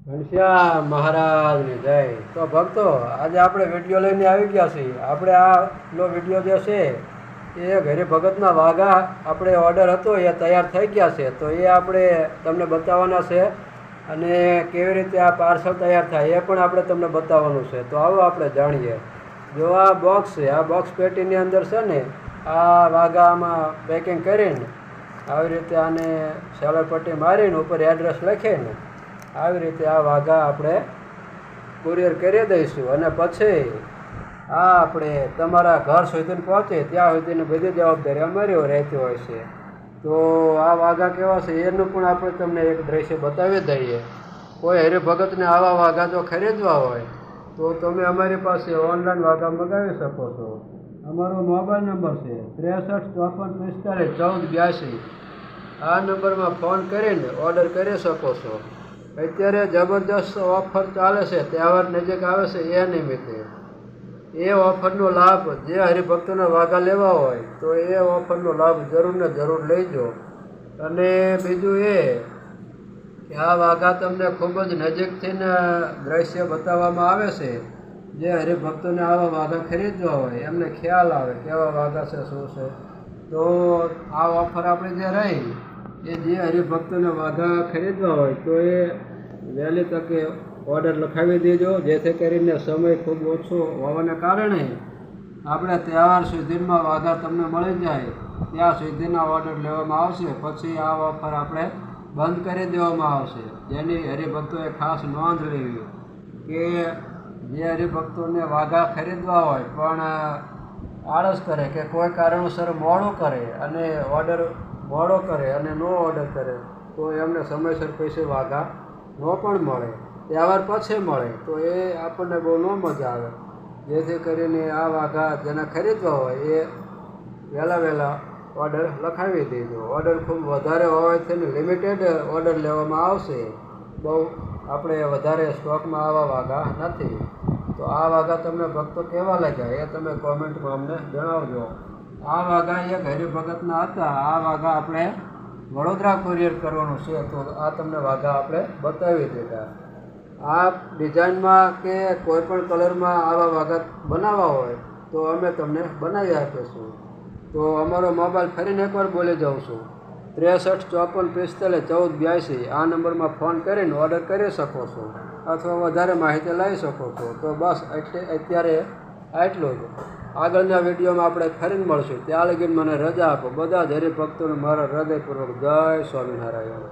ઘનશ્યામ મહારાજની જય. તો ભક્તો, આજે આપણે વિડીયો લઈને આવી ગયા છીએ. આપણે આનો વિડીયો જે છે એ ઘરે ભગતના વાઘા આપણે ઓર્ડર હતો એ તૈયાર થઈ ગયા છે. તો એ આપણે તમને બતાવવાના છે અને કેવી રીતે આ પાર્સલ તૈયાર થાય એ પણ આપણે તમને બતાવવાનું છે. તો આવો આપણે જાણીએ. જો આ બોક્સ છે, આ બોક્સ પેટીની અંદર છે ને આ વાઘા આમાં પેકિંગ કરીને આવી રીતે આને સેલર પટ્ટી મારીને ઉપર એડ્રેસ લખીને આવી રીતે આ વાઘા આપણે કુરિયર કરી દઈશું અને પછી આ આપણે તમારા ઘર સુધી પહોંચે ત્યાં સુધીની બધી જવાબદારી અમારી રહેતી હોય છે. તો આ વાઘા કેવા છે એનું પણ આપણે તમને એક દ્રશ્ય બતાવી દઈએ. કોઈ હરિભગતને આવા વાઘા જો ખરીદવા હોય તો તમે અમારી પાસે ઓનલાઈન વાઘા મગાવી શકો છો. અમારો મોબાઈલ નંબર છે 6354451482. આ નંબરમાં ફોન કરીને ઓર્ડર કરી શકો છો. અત્યારે જબરદસ્ત ઓફર ચાલે છે, તહેવાર નજીક આવે છે એ નિમિત્તે. એ ઓફરનો લાભ જે હરિભક્તોના વાઘા લેવા હોય તો એ ઓફરનો લાભ જરૂર ને જરૂર લેજો. અને બીજું એ કે આ વાઘા તમને ખૂબ જ નજીકથી દ્રશ્ય બતાવવામાં આવે છે. જે હરિભક્તોને આવા વાઘા ખરીદવા હોય એમને ખ્યાલ આવે કેવા વાઘા છે, શું છે. તો આ ઓફર આપણે જે રહી એ જે હરિભક્તોને વાઘા ખરીદવા હોય તો એ વહેલી તકે ઓર્ડર લખાવી દેજો, જેથી કરીને સમય ખૂબ ઓછો હોવાને કારણે આપણે તહેવાર સુધીમાં વાઘા તમને મળી જાય ત્યાં સુધીના ઓર્ડર લેવામાં આવશે. પછી આ ઓફર આપણે બંધ કરી દેવામાં આવશે. જેની હરિભક્તોએ ખાસ નોંધ લેવી કે જે હરિભક્તોને વાઘા ખરીદવા હોય પણ આળસ કરે કે કોઈ કારણોસર મોડું કરે અને ઓર્ડર મોડો કરે અને નો ઓર્ડર કરે તો એમને સમયસર પૈસે વાઘા ન પણ મળે, તહેવાર પછી મળે તો એ આપણને બહુ ન મજા આવે. જેથી કરીને આ વાઘા જેને ખરીદવા હોય એ વહેલા ઓર્ડર લખાવી દેજો. ઓર્ડર ખૂબ વધારે હોવાથી લિમિટેડ ઓર્ડર લેવામાં આવશે. બહુ આપણે વધારે સ્ટોકમાં આવા વાઘા નથી. તો આ વાઘા તમને ભક્તો કેવા લાગ્યા એ તમે કોમેન્ટમાં અમને જણાવજો. આ વાઘા એક હરિભગતના હતા. આ વાઘા આપણે વડોદરા કુરિયર કરવાનું છે. તો આ તમને વાઘા આપણે બતાવી દીધા. આ ડિઝાઇનમાં કે કોઈ પણ કલરમાં આવા વાઘા બનાવવા હોય તો અમે તમને બનાવી આપીશું. તો અમારો મોબાઈલ ફરીને એકવાર બોલી જાઉં છું 6354451482. આ નંબરમાં ફોન કરીને ઓર્ડર કરી શકો છો અથવા વધારે માહિતી લઈ શકો છો. તો બસ અત્યારે આટલું જ. આગળના વિડીયોમાં આપણે ફરીને મળશું. ત્યાં લગીને મને રજા આપો. બધા જ હરિભક્તોને મારા હૃદયપૂર્વક જય સ્વામિનારાયણ.